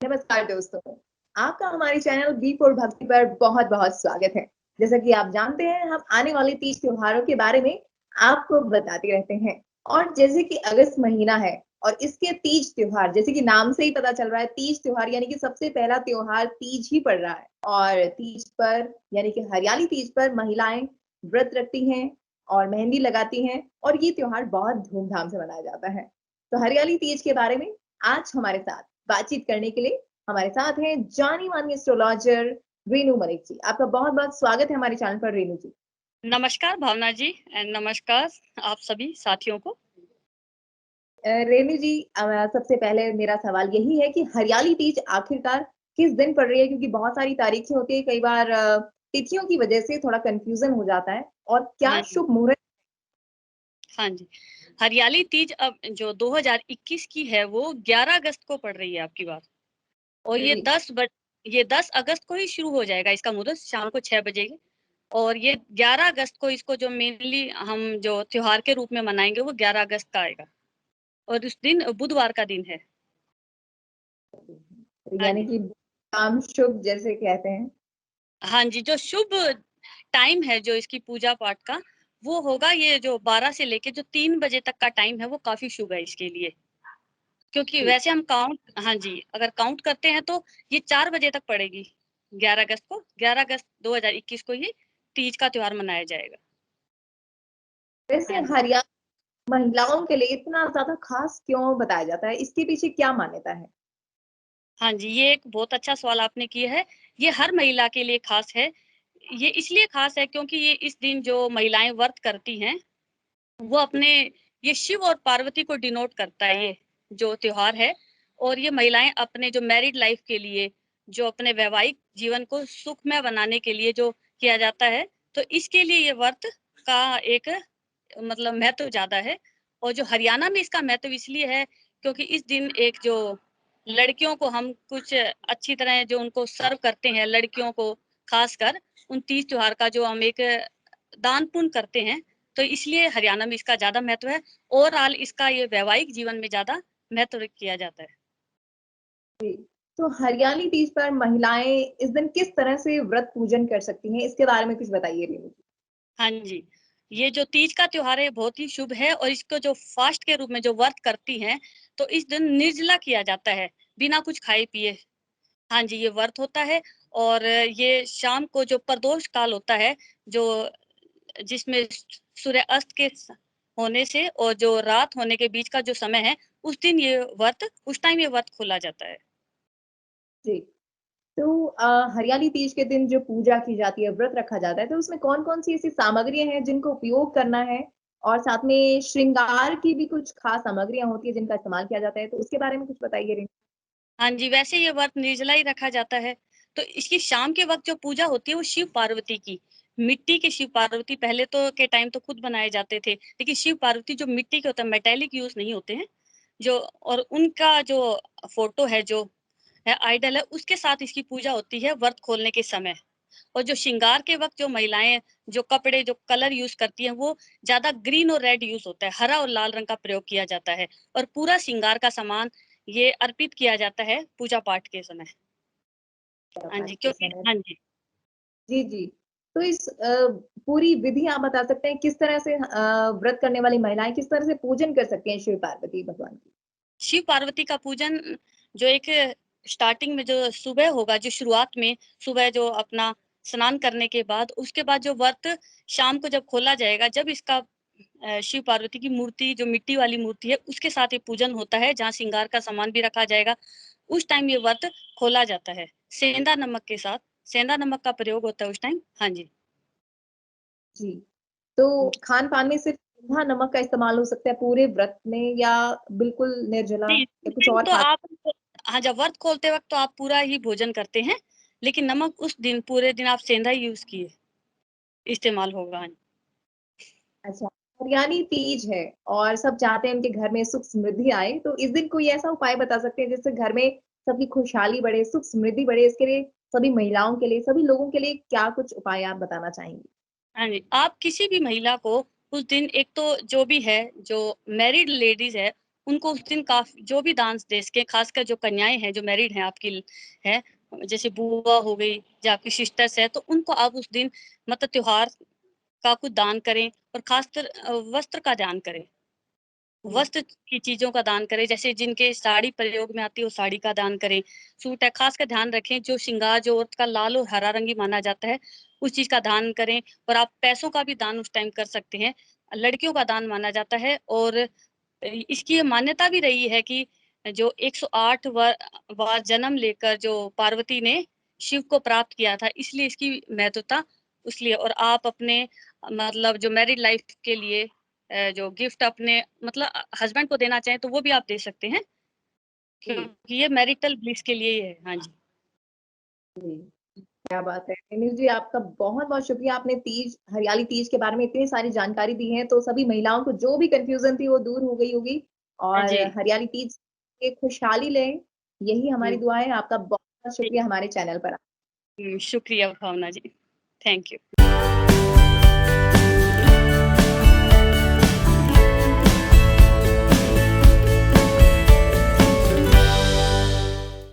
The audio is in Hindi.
नमस्कार दोस्तों, आपका हमारे चैनल बी फॉर भक्ति पर बहुत-बहुत स्वागत है। जैसा कि आप जानते हैं, हम आने वाले तीज त्योहारों के बारे में आपको बताते रहते हैं और जैसे कि अगस्त महीना है और इसके तीज त्योहार जैसे कि नाम से ही पता चल रहा है तीज त्योहार यानी कि सबसे पहला त्योहार तीज ही पड़ रहा है और तीज पर यानी कि हरियाली तीज पर महिलाएं व्रत रखती हैं और मेहंदी लगाती हैं और ये त्योहार बहुत धूमधाम से मनाया जाता है। तो हरियाली तीज के बारे में आज हमारे साथ बातचीत करने के लिए हमारे साथ हैं जानी मानी एस्ट्रोलॉजर रेनू मलिक जी। आपका बहुत-बहुत स्वागत है हमारे चैनल पर रेनू जी। नमस्कार भावना जी एंड नमस्कार आप सभी साथियों को। रेनू जी सबसे पहले मेरा सवाल यही है कि हरियाली तीज आखिरकार किस दिन पड़ रही है? क्योंकि बहुत सारी तारीखें होती है, कई बार तिथियों की वजह से थोड़ा कन्फ्यूज़न हो जाता है और क्या हुँ, शुभ मुहूर्त हाँ जी। हरियाली तीज अब जो 2021 की है वो 11 अगस्त को पड़ रही है आपकी बात और जी, ये 10 अगस्त को ही शुरू हो जाएगा इसका मुहूर्त शाम को 6 बजे और ये 11 अगस्त को इसको जो मेनली हम जो त्योहार के रूप में मनाएँगे वो 11 अगस्त का आएगा और उस दिन बुधवार का दिन है। हाँ यानी जी। कि काम शुभ जैसे कहते हैं। हाँ जी, जो शुभ टाइम है जो इसकी पूजा पाठ का, वो होगा ये जो 12 से लेके जो 3 बजे तक का टाइम है वो काफ़ी शुभ है इसके लिए। क्योंकि जी, वैसे हम काउंट हाँ जी, अगर काउंट करते हैं तो ये 4 बजे तक पड़ेगी, 11 अगस्त को। 11 अगस्त 2021 को ये तीज का त्योहार मनाया जाएगा। वैसे हाँ जी। हरियाणा महिलाओं के लिए इतना ज़्यादा खास क्यों बताया जाता है? इसके पीछे क्या मान्यता है? हाँ जी, ये एक बहुत अच्छा सवाल आपने किया है। ये हर महिला के लिए ख़ास है। ये इसलिए ख़ास है क्योंकि ये इस दिन जो महिलाएँ व्रत करती हैं वो अपने ये शिव और पार्वती को डिनोट करता है ये जो त्योहार है और ये महिलाएं अपने जो मैरिड लाइफ के लिए जो अपने वैवाहिक जीवन को सुखमय बनाने के लिए जो किया जाता है तो इसके लिए ये व्रत का एक मतलब महत्व ज्यादा है और जो हरियाणा में इसका महत्व इसलिए है क्योंकि इस दिन एक जो लड़कियों को हम कुछ अच्छी तरह जो उनको सर्व करते हैं लड़कियों को खासकर उन तीज त्योहार का जो हम एक दान पुण्य करते हैं तो इसलिए हरियाणा में इसका ज़्यादा महत्व है। ओवरऑल इसका ये वैवाहिक जीवन में ज़्यादा महत्व किया जाता है। जी, तो हरियाली तीज पर महिलाएँ इस दिन किस तरह से व्रत पूजन कर सकती हैं? इसके बारे में कुछ बताइए रेणु जी। हाँ जी, ये जो तीज का त्योहार है बहुत ही शुभ है और इसको जो फास्ट के रूप में जो व्रत करती हैं, तो इस दिन निर्जला किया जाता है, बिना कुछ खाए-पिए। हाँ जी, ये व्रत होता है और ये शाम को जो प्रदोष काल होता है, जो जिसमें सूर्य अस्त के होने से और जो रात होने के बीच का जो समय है, उस टाइम ये व्रत खोला जाता है। जी, तो हरियाली तीज के दिन जो पूजा की जाती है, व्रत रखा जाता है, तो उसमें कौन-कौन सी ऐसी सामग्रियाँ हैं जिनको उपयोग करना है? और साथ में श्रृंगार की भी कुछ खास सामग्रियाँ होती हैं जिनका इस्तेमाल किया जाता है, तो उसके बारे में कुछ बताइए रेणु? हाँ जी, वैसे ये व्रत निर्जला ही रखा जाता है। तो इसकी शाम के वक़्त जो पूजा होती है वो शिव-पार्वती की। मिट्टी के शिव-पार्वती पहले तो के टाइम तो खुद बनाए जाते थे, लेकिन शिव-पार्वती जो मिट्टी के होते हैं, मेटालिक यूज़ नहीं होते हैं। जो और उनका जो फ़ोटो है जो है आइडल है, उसके साथ इसकी पूजा होती है व्रत खोलने के समय। और जो श्रृंगार के वक़्त जो महिलाएँ जो कपड़े जो कलर यूज़ करती हैं, वो ज़्यादा ग्रीन और रेड यूज़ होता है, हरा और लाल रंग का प्रयोग किया जाता है और पूरा श्रृंगार का सामान ये अर्पित किया जाता है पूजा-पाठ के समय। हाँ पाठ जी, के क्योंकि समय हाँ जी। जी, जी। तो इस पूरी विधि आप बता सकते हैं किस तरह से व्रत करने वाली महिलाएँ किस तरह से पूजन कर सकती हैं शिव पार्वती भगवान की? शिव-पार्वती का पूजन जो एक स्टार्टिंग में जो सुबह होगा, जो शुरुआत में सुबह जो अपना स्नान करने के बाद, उसके बाद जो व्रत शाम को जब खोला जाएगा, जब इसका शिव-पार्वती की मूर्ति जो मिट्टी वाली मूर्ति है, उसके साथ ये पूजन होता है, जहाँ श्रृंगार का सामान भी रखा जाएगा। उस टाइम ये व्रत खोला जाता है, सेंधा नमक के साथ। सेंधा नमक का प्रयोग होता है उस टाइम। हाँ जी। जी। तो खान-पान में सिर्फ़ सूखा नमक का इस्तेमाल हो सकता है पूरे व्रत में या बिल्कुल निर्जला नहीं, या उस कुछ टाइम और तो खा आप हाँ, जब व्रत खोलते वक़्त तो आप पूरा ही भोजन करते हैं, लेकिन नमक उस दिन पूरे दिन आप सेंधा ही यूज़ किए इस्तेमाल होगा। हाँ, अच्छा, हरियाली तीज है और सब चाहते हैं उनके घर में सुख समृद्धि आए, तो इस दिन कोई ऐसा उपाय बता सकते हैं जिससे घर में सबकी खुशहाली बढ़े, सुख समृद्धि बढ़े? इसके लिए सभी महिलाओं के लिए, सभी लोगों के लिए क्या कुछ उपाय आप बताना चाहेंगी? हाँ जी। आप किसी भी महिला को उस दिन एक तो जो भी है, जो मैरिड लेडीज़ है, उनको उस दिन काफ़ी जो भी दान दे सकें, खासकर जो कन्याएँ हैं, जो मैरिड हैं आपकी हैं, जैसे बुआ हो गई या आपकी सिस्टर्स है, तो उनको आप उस दिन मतलब त्योहार का कुछ दान करें और खासकर वस्त्र का दान करें। वस्त्र की चीज़ों का दान करें, जैसे जिनके साड़ी प्रयोग में आती है, वो साड़ी का दान करें। सूट है, ख़ासकर ध्यान रखें जो श्रृंगार जो औरत का लाल और हरा रंगी माना जाता है, उस चीज़ का दान करें और आप पैसों का भी दान उस टाइम कर सकते हैं। लड़कियों का दान माना जाता है और इसकी ये मान्यता भी रही है कि जो 108 बार जन्म लेकर जो पार्वती ने शिव को प्राप्त किया था, इसलिए इसकी महत्वता इसलिए और आप अपने मतलब जो मैरिड लाइफ़ के लिए जो गिफ्ट अपने मतलब हस्बैंड को देना चाहें तो वो भी आप दे सकते हैं, जी, क्योंकि ये मैरिटल ब्लिस के लिए ही है। हाँ जी। जी। क्या बात है! निधि जी आपका बहुत-बहुत शुक्रिया आपने तीज हरियाली तीज के बारे में इतनी सारी जानकारी दी है, तो सभी महिलाओं को जो भी कन्फ्यूज़न थी वो दूर हो गई होगी और जी। हरियाली तीज की खुशहाली लें, यही हमारी हुँ, दुआ है। आपका बहुत-बहुत जी। शुक्रिया हमारे चैनल पर शुक्रिया भावना जी। Thank you.